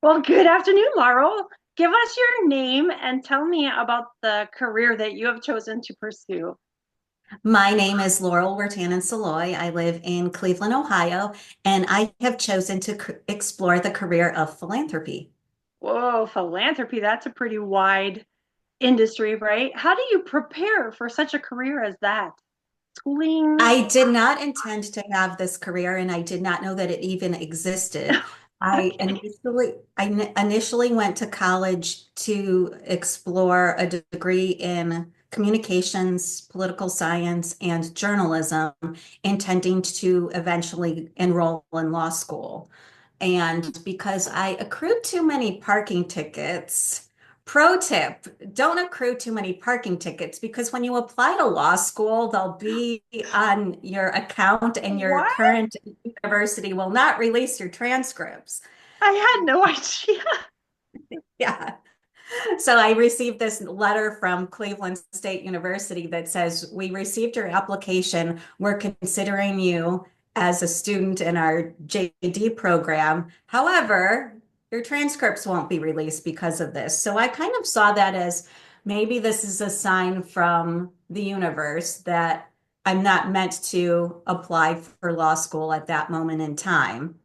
Well, good afternoon, Laurel. Give us your name and tell me about the career that you have chosen to pursue. My name is Laurel Wirtanen Siloy. I live in Cleveland, Ohio, and I have chosen to explore the career of philanthropy. Whoa, philanthropy, that's a pretty wide industry, right? How do you prepare for such a career as that? Schooling? I did not intend to have this career, and I did not know that it even existed. Okay. I initially went to college to explore a degree in communications, political science, and journalism, intending to eventually enroll in law school. And because I accrued too many parking tickets, pro tip, don't accrue too many parking tickets because when you apply to law school, they'll be on your account and your What? current university will not release your transcripts. I had no idea. Yeah. So I received this letter from Cleveland State University that says, "We received your application. We're considering you as a student in our JD program. However, your transcripts won't be released because of this." So I kind of saw that as maybe this is a sign from the universe that I'm not meant to apply for law school at that moment in time.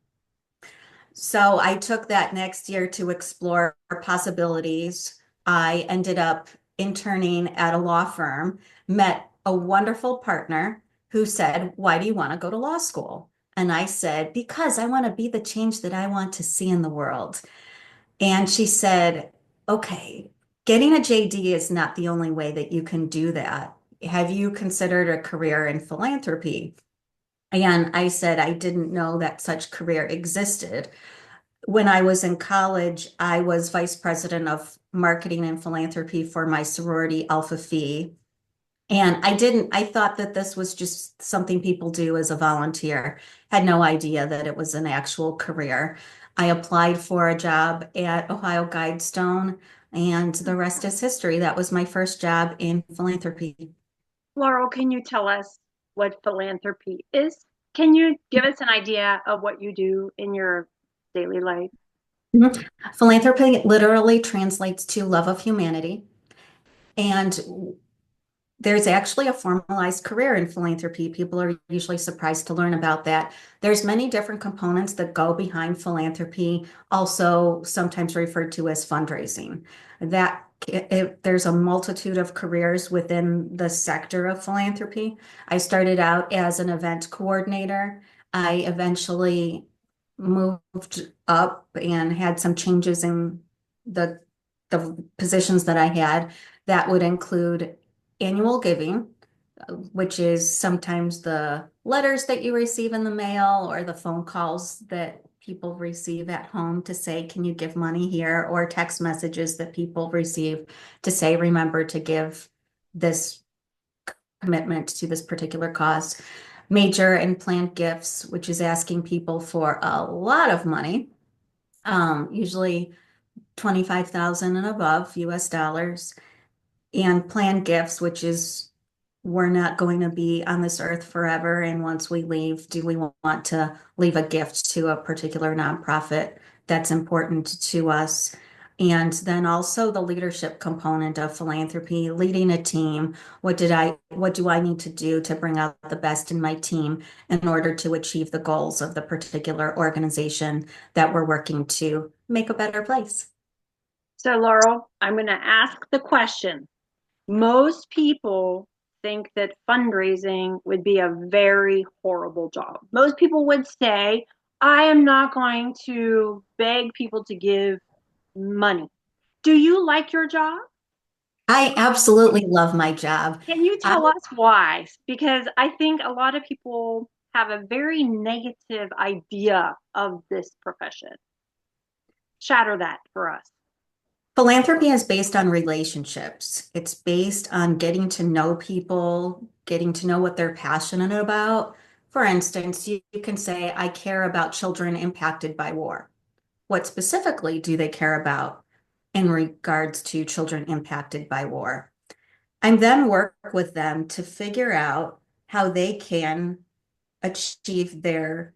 So I took that next year to explore possibilities. I ended up interning at a law firm, met a wonderful partner who said, "Why do you want to go to law school?" And I said, "Because I want to be the change that I want to see in the world." And she said, "Okay, getting a JD is not the only way that you can do that. Have you considered a career in philanthropy?" And I said, I didn't know that such career existed. When I was in college, I was vice president of marketing and philanthropy for my sorority Alpha Phi. And I thought that this was just something people do as a volunteer. Had no idea that it was an actual career. I applied for a job at Ohio Guidestone, and the rest is history. That was my first job in philanthropy. Laurel, can you tell us what philanthropy is? Can you give us an idea of what you do in your daily life? Mhm. Philanthropy literally translates to love of humanity. And there's actually a formalized career in philanthropy. People are usually surprised to learn about that. There's many different components that go behind philanthropy, also sometimes referred to as fundraising. There's a multitude of careers within the sector of philanthropy. I started out as an event coordinator. I eventually moved up and had some changes in the the positions that I had. That would include annual giving, which is sometimes the letters that you receive in the mail or the phone calls that people receive at home to say, "Can you give money here?" Or text messages that people receive to say, "Remember to give this commitment to this particular cause." Major and planned gifts, which is asking people for a lot of money, usually 25,000 and above US dollars, and planned gifts, which is we're not going to be on this earth forever. And once we leave, do we want to leave a gift to a particular nonprofit that's important to us? And then also the leadership component of philanthropy, leading a team. What do I need to do to bring out the best in my team in order to achieve the goals of the particular organization that we're working to make a better place? So, Laurel, I'm going to ask the question. Most people think that fundraising would be a very horrible job. Most people would say, I am not going to beg people to give money. Do you like your job? I absolutely love my job. Can you I tell us why? Because I think a lot of people have a very negative idea of this profession. Shatter that for us. Philanthropy is based on relationships. It's based on getting to know people, getting to know what they're passionate about. For instance, you can say, "I care about children impacted by war." What specifically do they care about in regards to children impacted by war? And then work with them to figure out how they can achieve their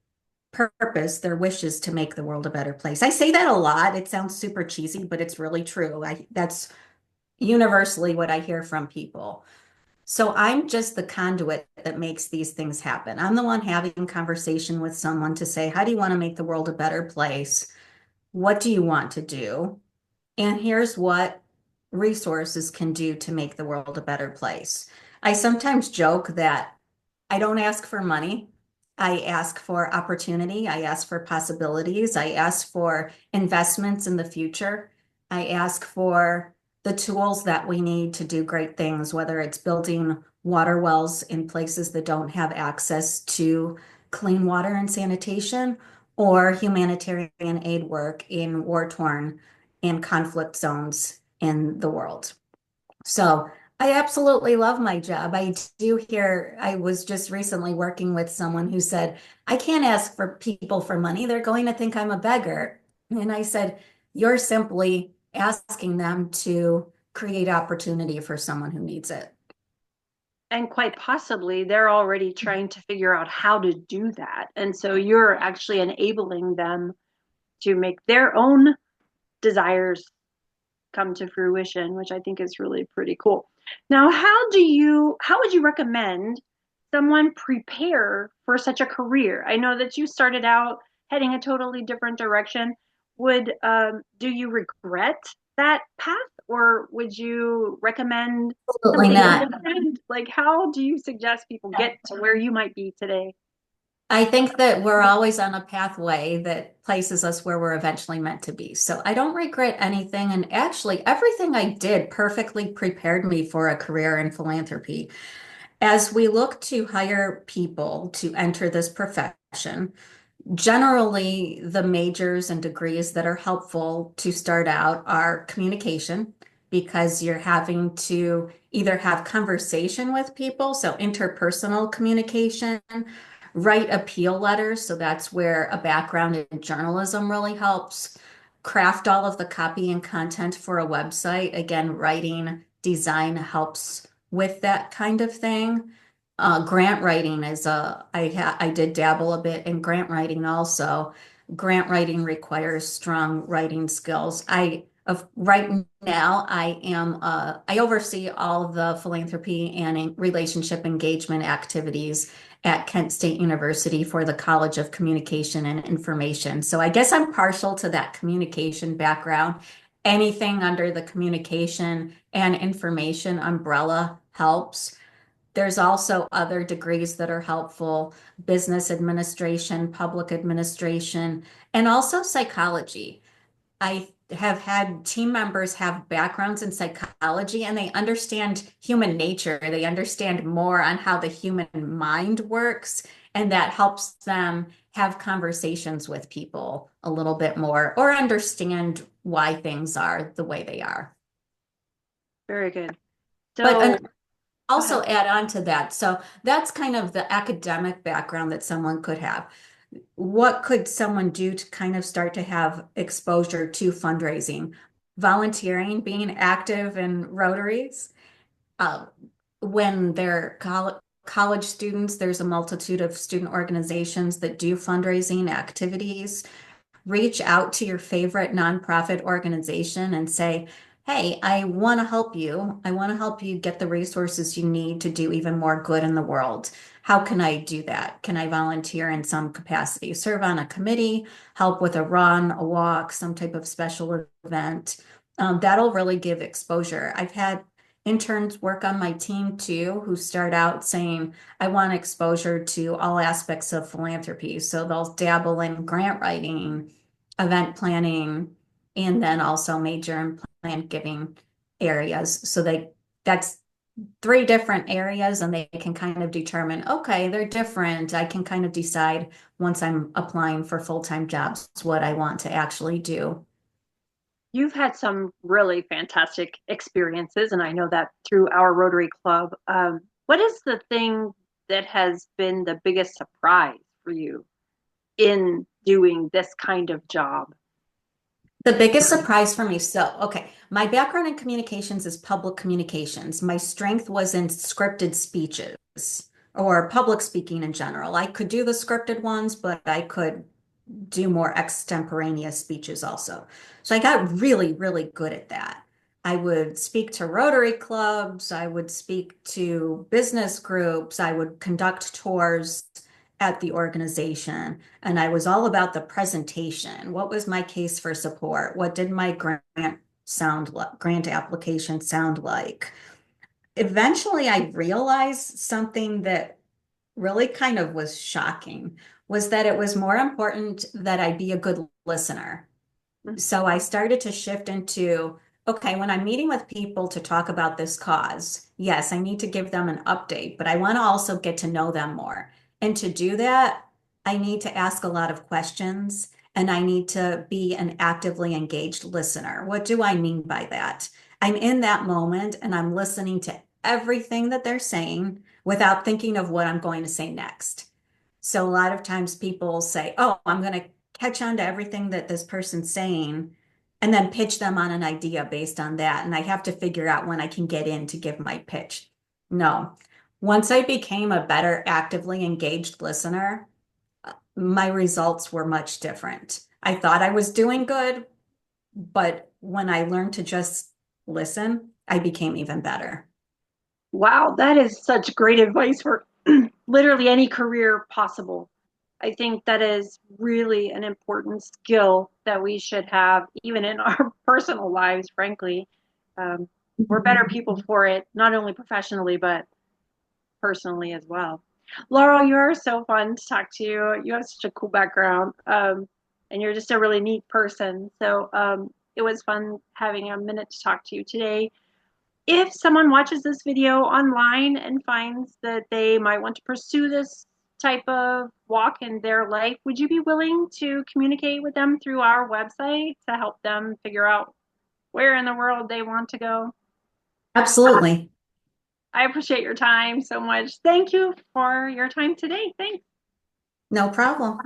purpose, their wish is to make the world a better place. I say that a lot. It sounds super cheesy, but it's really true. That's universally what I hear from people. So I'm just the conduit that makes these things happen. I'm the one having conversation with someone to say, how do you want to make the world a better place? What do you want to do? And here's what resources can do to make the world a better place. I sometimes joke that I don't ask for money. I ask for opportunity. I ask for possibilities. I ask for investments in the future. I ask for the tools that we need to do great things, whether it's building water wells in places that don't have access to clean water and sanitation, or humanitarian aid work in war-torn and conflict zones in the world. So I absolutely love my job. I do hear, I was just recently working with someone who said, I can't ask for people for money. They're going to think I'm a beggar. And I said, you're simply asking them to create opportunity for someone who needs it. And quite possibly they're already trying to figure out how to do that. And so you're actually enabling them to make their own desires come to fruition, which I think is really pretty cool. Now, how would you recommend someone prepare for such a career? I know that you started out heading a totally different direction. Do you regret that path, or would you recommend Absolutely something not. different? Like, how do you suggest people get to where you might be today? I think that we're always on a pathway that places us where we're eventually meant to be. So I don't regret anything. And actually, everything I did perfectly prepared me for a career in philanthropy. As we look to hire people to enter this profession, generally the majors and degrees that are helpful to start out are communication, because you're having to either have conversation with people, so interpersonal communication, write appeal letters. So that's where a background in journalism really helps. Craft all of the copy and content for a website. Again, writing design helps with that kind of thing. Grant writing is I did dabble a bit in grant writing also. Grant writing requires strong writing skills. Right now I oversee all of the philanthropy and relationship engagement activities at Kent State University for the College of Communication and Information. So I guess I'm partial to that communication background. Anything under the communication and information umbrella helps. There's also other degrees that are helpful: business administration, public administration, and also psychology. I have had team members have backgrounds in psychology, and they understand human nature. They understand more on how the human mind works, and that helps them have conversations with people a little bit more or understand why things are the way they are. Very good. But So, go also ahead. add on to that. So that's kind of the academic background that someone could have. What could someone do to kind of start to have exposure to fundraising? Volunteering, being active in Rotaries. Uh, when they're college students, there's a multitude of student organizations that do fundraising activities. Reach out to your favorite nonprofit organization and say, hey, I want to help you. I want to help you get the resources you need to do even more good in the world. How can I do that? Can I volunteer in some capacity? Serve on a committee, help with a run, a walk, some type of special event. That'll really give exposure. I've had interns work on my team too, who start out saying, I want exposure to all aspects of philanthropy. So they'll dabble in grant writing, event planning, and then also major and planned giving areas. So that's three different areas, and they can kind of determine, okay, they're different. I can kind of decide once I'm applying for full-time jobs what I want to actually do. You've had some really fantastic experiences, and I know that through our Rotary Club. What is the thing that has been the biggest surprise for you in doing this kind of job? The biggest surprise for me. So, okay, my background in communications is public communications. My strength was in scripted speeches or public speaking in general. I could do the scripted ones, but I could do more extemporaneous speeches also. So I got really, really good at that. I would speak to Rotary clubs, I would speak to business groups, I would conduct tours at the organization, and I was all about the presentation. What was my case for support? What did my grant application sound like? Eventually, I realized something that really kind of was shocking was that it was more important that I be a good listener. So I started to shift into, okay, when I'm meeting with people to talk about this cause, yes, I need to give them an update, but I want to also get to know them more. And to do that, I need to ask a lot of questions and I need to be an actively engaged listener. What do I mean by that? I'm in that moment and I'm listening to everything that they're saying without thinking of what I'm going to say next. So a lot of times people say, oh, I'm going to catch on to everything that this person's saying and then pitch them on an idea based on that. And I have to figure out when I can get in to give my pitch. No. Once I became a better actively engaged listener, my results were much different. I thought I was doing good, but when I learned to just listen, I became even better. Wow, that is such great advice for literally any career possible. I think that is really an important skill that we should have, even in our personal lives, frankly. Um, we're better people for it, not only professionally, but personally as well. Laurel, you're so fun to talk to you. You have such a cool background, and you're just a really neat person. So it was fun having a minute to talk to you today. If someone watches this video online and finds that they might want to pursue this type of walk in their life, would you be willing to communicate with them through our website to help them figure out where in the world they want to go? Absolutely. I appreciate your time so much. Thank you for your time today. Thanks. No problem.